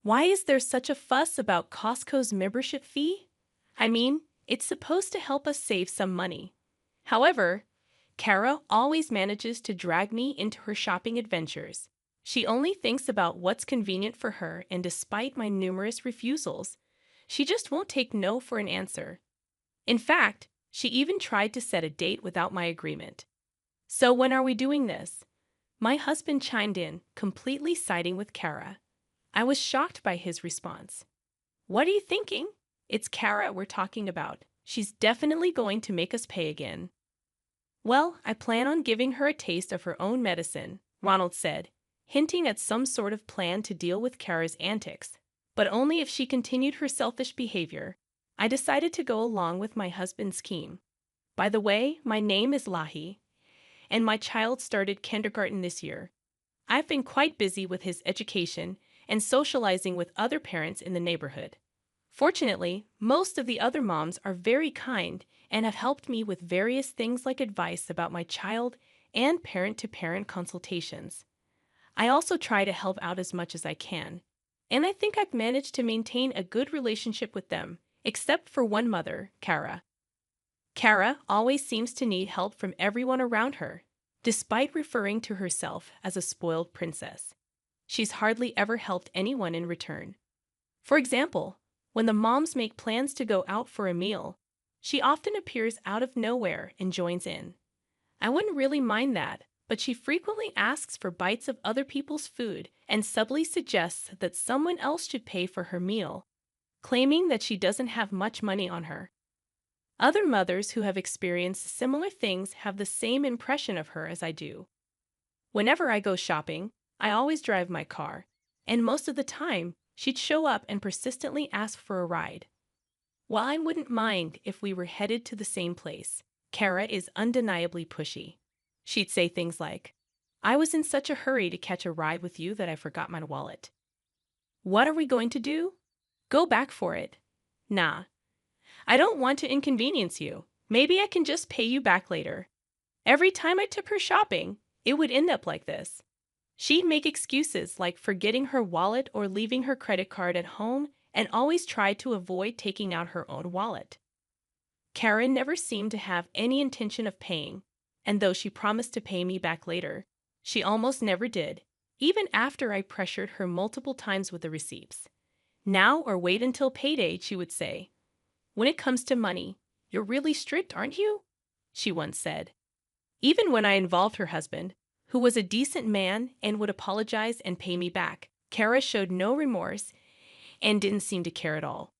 Why is there such a fuss about Costco's membership fee? I mean, it's supposed to help us save some money. However, Kara always manages to drag me into her shopping adventures. She only thinks about what's convenient for her, and despite my numerous refusals, she just won't take no for an answer. In fact, she even tried to set a date without my agreement. So when are we doing this? My husband chimed in, completely siding with Kara. I was shocked by his response. What are you thinking? It's Kara we're talking about. She's definitely going to make us pay again. Well, I plan on giving her a taste of her own medicine, Ronald said, hinting at some sort of plan to deal with Kara's antics, but only if she continued her selfish behavior. I decided to go along with my husband's scheme. By the way, my name is Lahi, and my child started kindergarten this year. I've been quite busy with his education and socializing with other parents in the neighborhood. Fortunately, most of the other moms are very kind and have helped me with various things like advice about my child and parent-to-parent consultations. I also try to help out as much as I can, and I think I've managed to maintain a good relationship with them, except for one mother, Kara. Kara always seems to need help from everyone around her, despite referring to herself as a spoiled princess. She's hardly ever helped anyone in return. For example, when the moms make plans to go out for a meal, she often appears out of nowhere and joins in. I wouldn't really mind that, but she frequently asks for bites of other people's food and subtly suggests that someone else should pay for her meal, claiming that she doesn't have much money on her. Other mothers who have experienced similar things have the same impression of her as I do. Whenever I go shopping, I always drive my car, and most of the time, she'd show up and persistently ask for a ride. While I wouldn't mind if we were headed to the same place, Kara is undeniably pushy. She'd say things like, "I was in such a hurry to catch a ride with you that I forgot my wallet." "What are we going to do?" "Go back for it." "Nah, I don't want to inconvenience you. Maybe I can just pay you back later." Every time I took her shopping, it would end up like this. She'd make excuses like forgetting her wallet or leaving her credit card at home and always tried to avoid taking out her own wallet. Karen never seemed to have any intention of paying, and though she promised to pay me back later, she almost never did, even after I pressured her multiple times with the receipts. "Now or wait until payday," she would say. "When it comes to money, you're really strict, aren't you?" she once said. Even when I involved her husband, who was a decent man and would apologize and pay me back, Kara showed no remorse and didn't seem to care at all.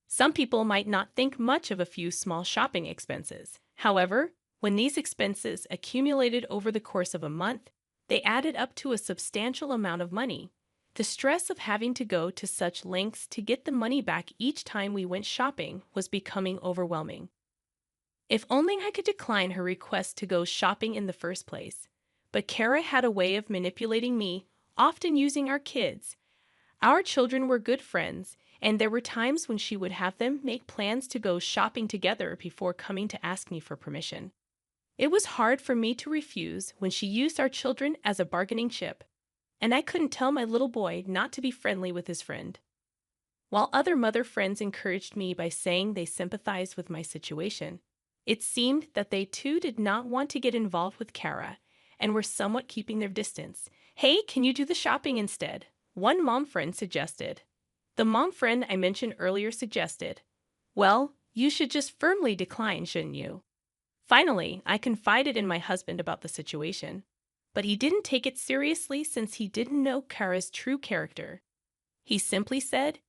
Some people might not think much of a few small shopping expenses. However, when these expenses accumulated over the course of a month, they added up to a substantial amount of money. The stress of having to go to such lengths to get the money back each time we went shopping was becoming overwhelming. If only I could decline her request to go shopping in the first place. But Kara had a way of manipulating me, often using our kids. Our children were good friends, and there were times when she would have them make plans to go shopping together before coming to ask me for permission. It was hard for me to refuse when she used our children as a bargaining chip, and I couldn't tell my little boy not to be friendly with his friend. While other mother friends encouraged me by saying they sympathized with my situation, it seemed that they too did not want to get involved with Kara and were somewhat keeping their distance. "Hey, can you do the shopping instead?" one mom friend suggested. The mom friend I mentioned earlier suggested, "Well, you should just firmly decline, shouldn't you?" Finally, I confided in my husband about the situation, but he didn't take it seriously since he didn't know Kara's true character. He simply said,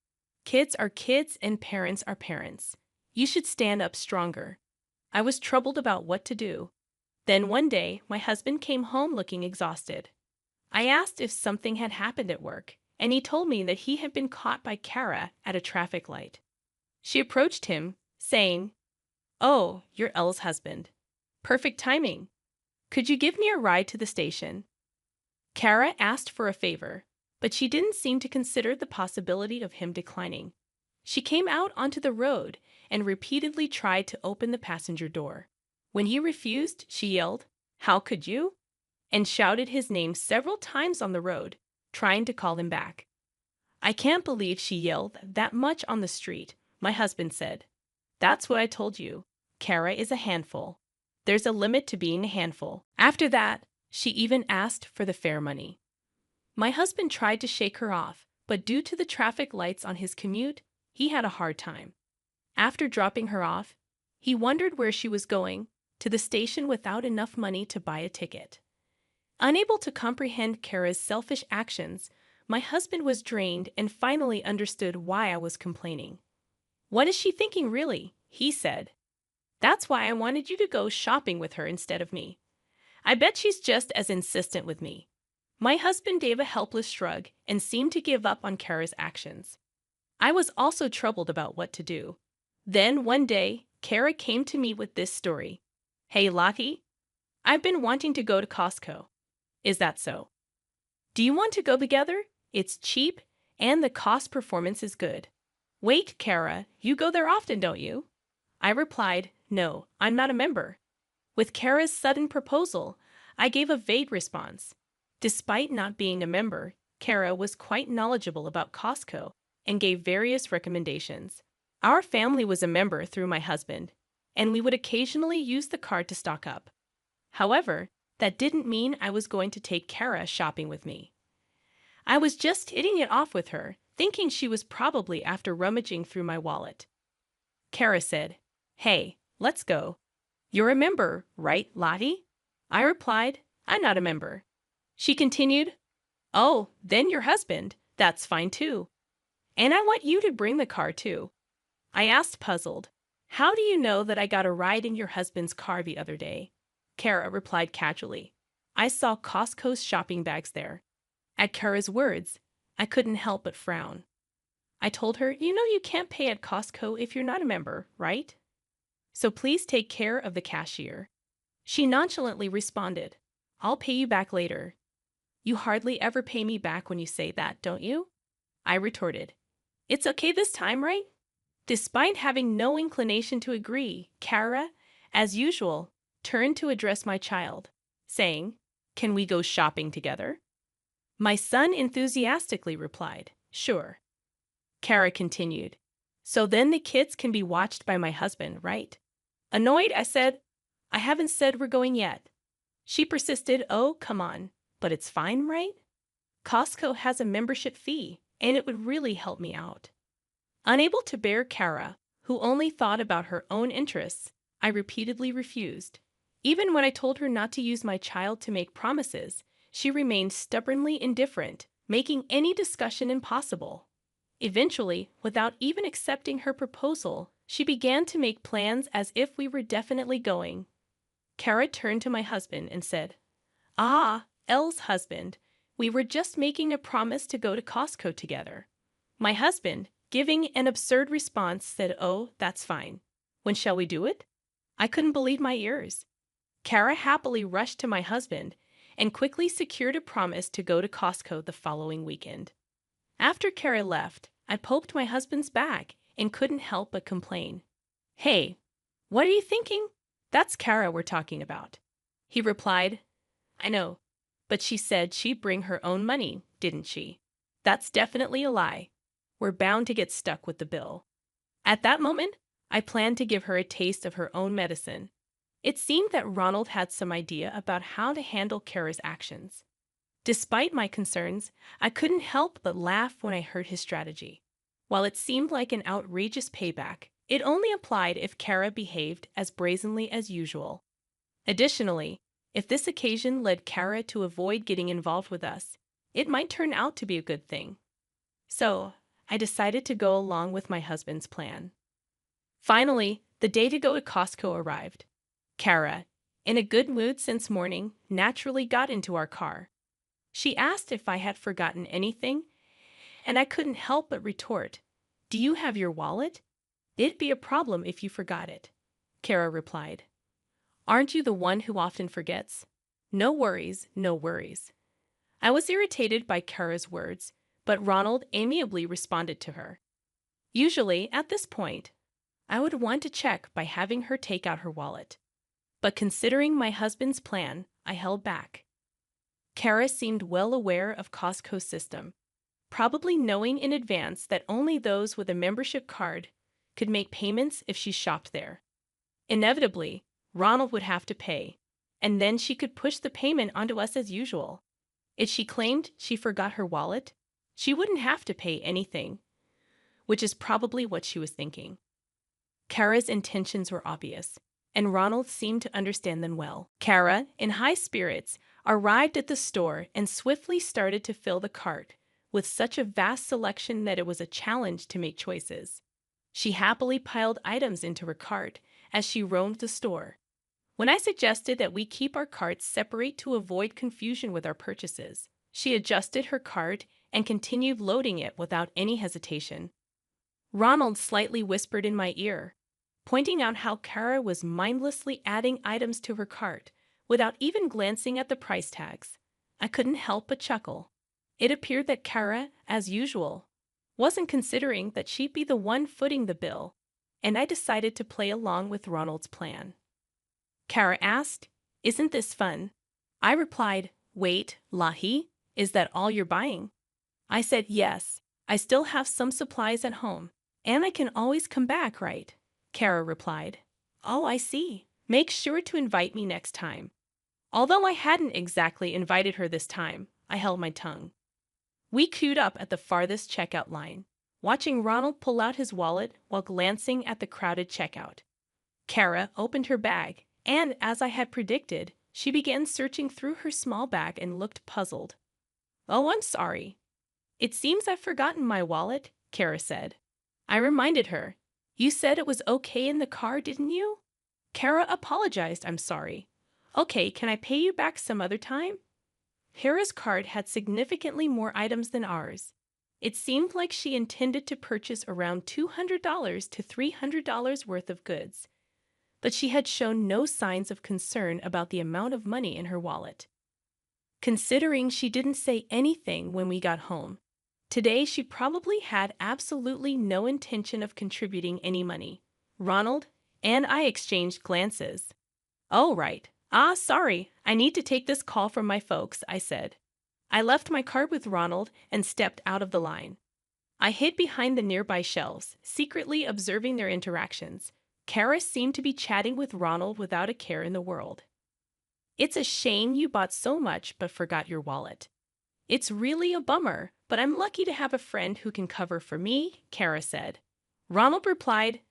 "Kids are kids and parents are parents. You should stand up stronger." I was troubled about what to do. Then one day, my husband came home looking exhausted. I asked if something had happened at work, and he told me that he had been caught by Kara at a traffic light. She approached him, saying, "Oh, you're Elle's husband. Perfect timing. Could you give me a ride to the station?" Kara asked for a favor, but she didn't seem to consider the possibility of him declining. She came out onto the road and repeatedly tried to open the passenger door. When he refused, she yelled, "How could you?" and shouted his name several times on the road, trying to call him back. I can't believe she yelled that much on the street, my husband said. That's what I told you. Kara is a handful. There's a limit to being a handful. After that, she even asked for the fare money. My husband tried to shake her off, but due to the traffic lights on his commute, he had a hard time. After dropping her off, he wondered where she was going, to the station without enough money to buy a ticket. Unable to comprehend Kara's selfish actions, my husband was drained and finally understood why I was complaining. "What is she thinking, really?" he said. "That's why I wanted you to go shopping with her instead of me. I bet she's just as insistent with me." My husband gave a helpless shrug and seemed to give up on Kara's actions. I was also troubled about what to do. Then one day, Kara came to me with this story. "Hey, Lottie, I've been wanting to go to Costco. Is that so? Do you want to go together? It's cheap and the cost performance is good." "Wait, Kara, you go there often, don't you?" I replied, "No, I'm not a member." With Kara's sudden proposal, I gave a vague response. Despite not being a member, Kara was quite knowledgeable about Costco and gave various recommendations. Our family was a member through my husband, and we would occasionally use the card to stock up. However, that didn't mean I was going to take Kara shopping with me. I was just hitting it off with her, thinking she was probably after rummaging through my wallet. Kara said, "Hey, let's go. You're a member, right, Lottie?" I replied, "I'm not a member." She continued, "Oh, then your husband. That's fine too. And I want you to bring the car too." I asked, puzzled, "How do you know that I got a ride in your husband's car the other day?" Kara replied casually, "I saw Costco's shopping bags there." At Kara's words, I couldn't help but frown. I told her, "You know you can't pay at Costco if you're not a member, right? So please take care of the cashier." She nonchalantly responded, "I'll pay you back later." "You hardly ever pay me back when you say that, don't you?" I retorted. "It's okay this time, right?" Despite having no inclination to agree, Kara, as usual, turned to address my child, saying, "Can we go shopping together?" My son enthusiastically replied, "Sure." Kara continued, "So then the kids can be watched by my husband, right?" Annoyed, I said, "I haven't said we're going yet." She persisted, "Oh, come on. But it's fine, right? Costco has a membership fee, and it would really help me out." Unable to bear Kara, who only thought about her own interests, I repeatedly refused. Even when I told her not to use my child to make promises, she remained stubbornly indifferent, making any discussion impossible. Eventually, without even accepting her proposal, she began to make plans as if we were definitely going. Kara turned to my husband and said, "Ah, Elle's husband, we were just making a promise to go to Costco together." My husband, giving an absurd response, said, "Oh, that's fine. When shall we do it?" I couldn't believe my ears. Kara happily rushed to my husband and quickly secured a promise to go to Costco the following weekend. After Kara left, I poked my husband's back and couldn't help but complain. "Hey, what are you thinking? That's Kara we're talking about." He replied, "I know, but she said she'd bring her own money, didn't she?" "That's definitely a lie. We're bound to get stuck with the bill." At that moment, I planned to give her a taste of her own medicine. It seemed that Ronald had some idea about how to handle Kara's actions. Despite my concerns, I couldn't help but laugh when I heard his strategy. While it seemed like an outrageous payback, it only applied if Kara behaved as brazenly as usual. Additionally, if this occasion led Kara to avoid getting involved with us, it might turn out to be a good thing. So, I decided to go along with my husband's plan. Finally, the day to go to Costco arrived. Kara, in a good mood since morning, naturally got into our car. She asked if I had forgotten anything, and I couldn't help but retort, "Do you have your wallet? It'd be a problem if you forgot it." Kara replied, "Aren't you the one who often forgets? No worries, no worries." I was irritated by Kara's words, but Ronald amiably responded to her. Usually, at this point, I would want to check by having her take out her wallet. But considering my husband's plan, I held back. Kara seemed well aware of Costco's system. probably knowing in advance that only those with a membership card could make payments if she shopped there. Inevitably, Ronald would have to pay, and then she could push the payment onto us as usual. If she claimed she forgot her wallet, she wouldn't have to pay anything, which is probably what she was thinking. Kara's intentions were obvious, and Ronald seemed to understand them well. Kara, in high spirits, arrived at the store and swiftly started to fill the cart with such a vast selection that it was a challenge to make choices. She happily piled items into her cart as she roamed the store. When I suggested that we keep our carts separate to avoid confusion with our purchases, she adjusted her cart and continued loading it without any hesitation. Ronald slightly whispered in my ear, pointing out how Kara was mindlessly adding items to her cart without even glancing at the price tags. I couldn't help but chuckle. It appeared that Kara, as usual, wasn't considering that she'd be the one footing the bill, and I decided to play along with Ronald's plan. Kara asked, "Isn't this fun?" I replied, "Wait, Lahi, is that all you're buying?" I said, "Yes, I still have some supplies at home, and I can always come back, right?" Kara replied, "Oh, I see. Make sure to invite me next time." Although I hadn't exactly invited her this time, I held my tongue. We queued up at the farthest checkout line, watching Ronald pull out his wallet while glancing at the crowded checkout. Kara opened her bag, and as I had predicted, she began searching through her small bag and looked puzzled. "Oh, I'm sorry. It seems I've forgotten my wallet," Kara said. I reminded her, "You said it was okay in the car, didn't you?" Kara apologized. "I'm sorry. Okay, can I pay you back some other time?" Kara's cart had significantly more items than ours. It seemed like she intended to purchase around $200 to $300 worth of goods, but she had shown no signs of concern about the amount of money in her wallet. Considering she didn't say anything when we got home, today she probably had absolutely no intention of contributing any money. Ronald and I exchanged glances. "Oh, right. Sorry, I need to take this call from my folks," I said. I left my cart with Ronald and stepped out of the line. I hid behind the nearby shelves, secretly observing their interactions. Kara seemed to be chatting with Ronald without a care in the world. "It's a shame you bought so much but forgot your wallet. It's really a bummer, but I'm lucky to have a friend who can cover for me," Kara said. Ronald replied,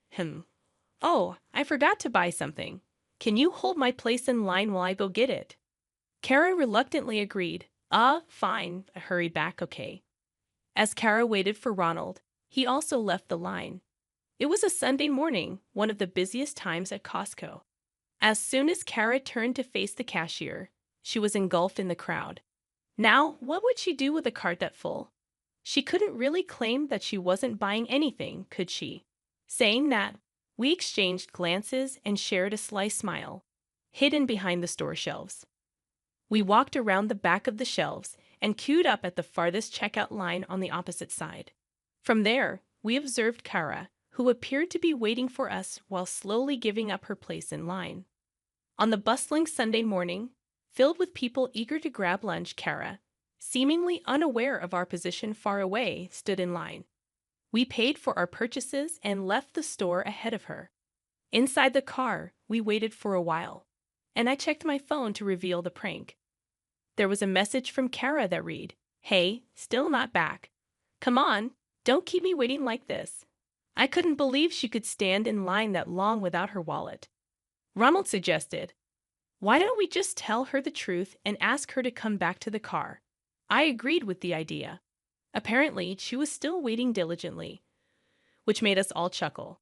"Oh, I forgot to buy something. Can you hold my place in line while I go get it?" Kara reluctantly agreed. Fine," I hurried back, "okay." As Kara waited for Ronald, he also left the line. It was a Sunday morning, one of the busiest times at Costco. As soon as Kara turned to face the cashier, she was engulfed in the crowd. Now, what would she do with a cart that full? She couldn't really claim that she wasn't buying anything, could she? Saying that, we exchanged glances and shared a sly smile, hidden behind the store shelves. We walked around the back of the shelves and queued up at the farthest checkout line on the opposite side. From there, we observed Kara, who appeared to be waiting for us while slowly giving up her place in line. On the bustling Sunday morning, filled with people eager to grab lunch, Kara, seemingly unaware of our position far away, stood in line. We paid for our purchases and left the store ahead of her. Inside the car, we waited for a while, and I checked my phone to reveal the prank. There was a message from Kara that read, "Hey, still not back. Come on, don't keep me waiting like this." I couldn't believe she could stand in line that long without her wallet. Ronald suggested, "Why don't we just tell her the truth and ask her to come back to the car?" I agreed with the idea. Apparently, she was still waiting diligently, which made us all chuckle.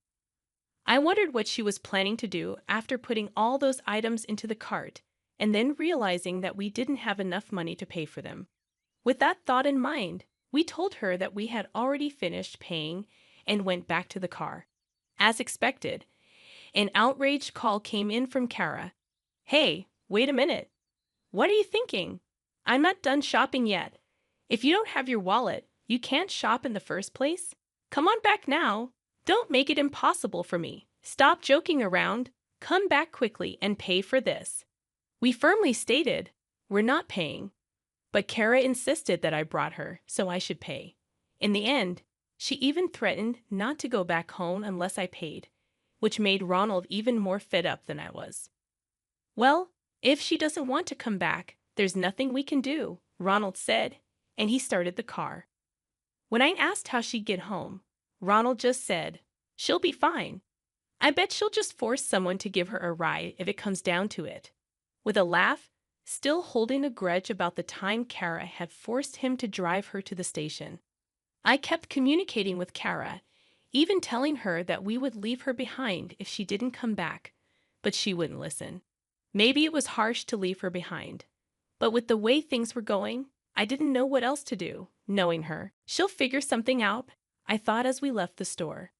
I wondered what she was planning to do after putting all those items into the cart and then realizing that we didn't have enough money to pay for them. With that thought in mind, we told her that we had already finished paying and went back to the car. As expected, an outraged call came in from Kara. "Hey, wait a minute. What are you thinking? I'm not done shopping yet. If you don't have your wallet, you can't shop in the first place. Come on back now. Don't make it impossible for me. Stop joking around. Come back quickly and pay for this." We firmly stated, "We're not paying," but Kara insisted that I brought her, so I should pay. In the end, she even threatened not to go back home unless I paid, which made Ronald even more fed up than I was. Well, if she doesn't want to come back, there's nothing we can do, Ronald said, and he started the car. When I asked how she'd get home, Ronald just said, "She'll be fine. I bet she'll just force someone to give her a ride if it comes down to it." With a laugh, still holding a grudge about the time Kara had forced him to drive her to the station. I kept communicating with Kara, even telling her that we would leave her behind if she didn't come back, but she wouldn't listen. Maybe it was harsh to leave her behind, but with the way things were going, I didn't know what else to do. Knowing her, she'll figure something out, I thought as we left the store.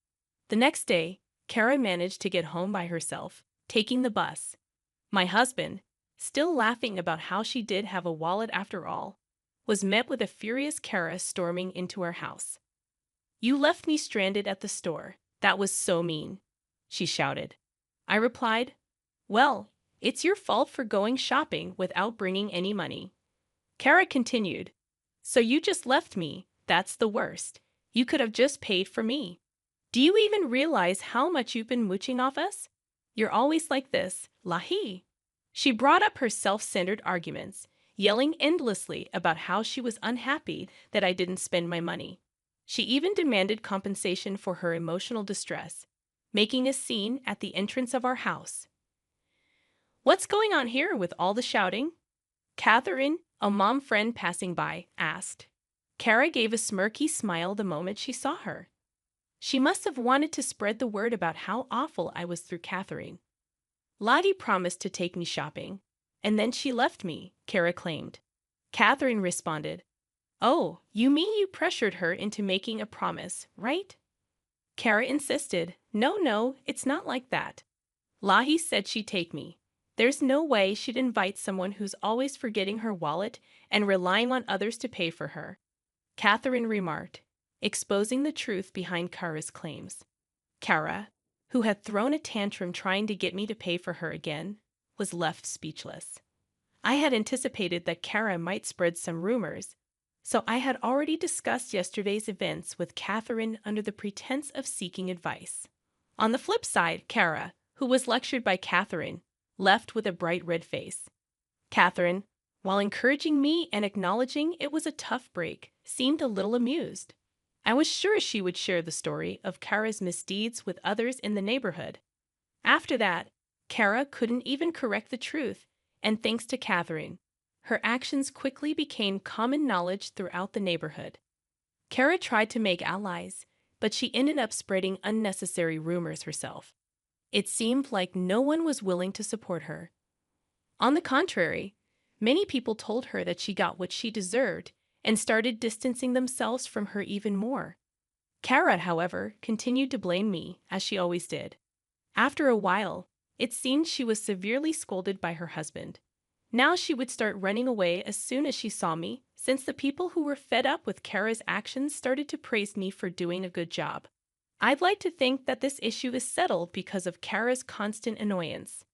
The next day, Kara managed to get home by herself, taking the bus. My husband, still laughing about how she did have a wallet after all, was met with a furious Kara storming into our house. "You left me stranded at the store. That was so mean," she shouted. I replied, "Well, it's your fault for going shopping without bringing any money." Kara continued, "So you just left me. That's the worst. You could have just paid for me. Do you even realize how much you've been mooching off us? You're always like this, Lahi." She brought up her self-centered arguments, yelling endlessly about how she was unhappy that I didn't spend my money. She even demanded compensation for her emotional distress, making a scene at the entrance of our house. "What's going on here with all the shouting?" Catherine, a mom friend passing by, asked. Kara gave a smirky smile the moment she saw her. She must have wanted to spread the word about how awful I was through Catherine. "Lottie promised to take me shopping, and then she left me," Kara claimed. Catherine responded, "Oh, you mean you pressured her into making a promise, right?" Kara insisted, No, it's not like that. Lahi said she'd take me. There's no way she'd invite someone who's always forgetting her wallet and relying on others to pay for her," Catherine remarked, exposing the truth behind Kara's claims. Kara, who had thrown a tantrum trying to get me to pay for her again, was left speechless. I had anticipated that Kara might spread some rumors, so I had already discussed yesterday's events with Catherine under the pretense of seeking advice. On the flip side, Kara, who was lectured by Catherine, left with a bright red face. Catherine, while encouraging me and acknowledging it was a tough break, seemed a little amused. I was sure she would share the story of Kara's misdeeds with others in the neighborhood. After that, Kara couldn't even correct the truth, and thanks to Catherine, her actions quickly became common knowledge throughout the neighborhood. Kara tried to make allies, but she ended up spreading unnecessary rumors herself. It seemed like no one was willing to support her. On the contrary, many people told her that she got what she deserved and started distancing themselves from her even more. Kara, however, continued to blame me, as she always did. After a while, it seemed she was severely scolded by her husband. Now she would start running away as soon as she saw me, since the people who were fed up with Kara's actions started to praise me for doing a good job. I'd like to think that this issue is settled because of Kara's constant annoyance.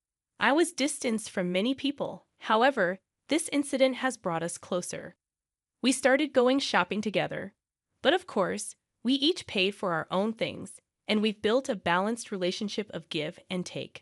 I was distanced from many people. However, this incident has brought us closer. We started going shopping together. But of course, we each paid for our own things, and we've built a balanced relationship of give and take.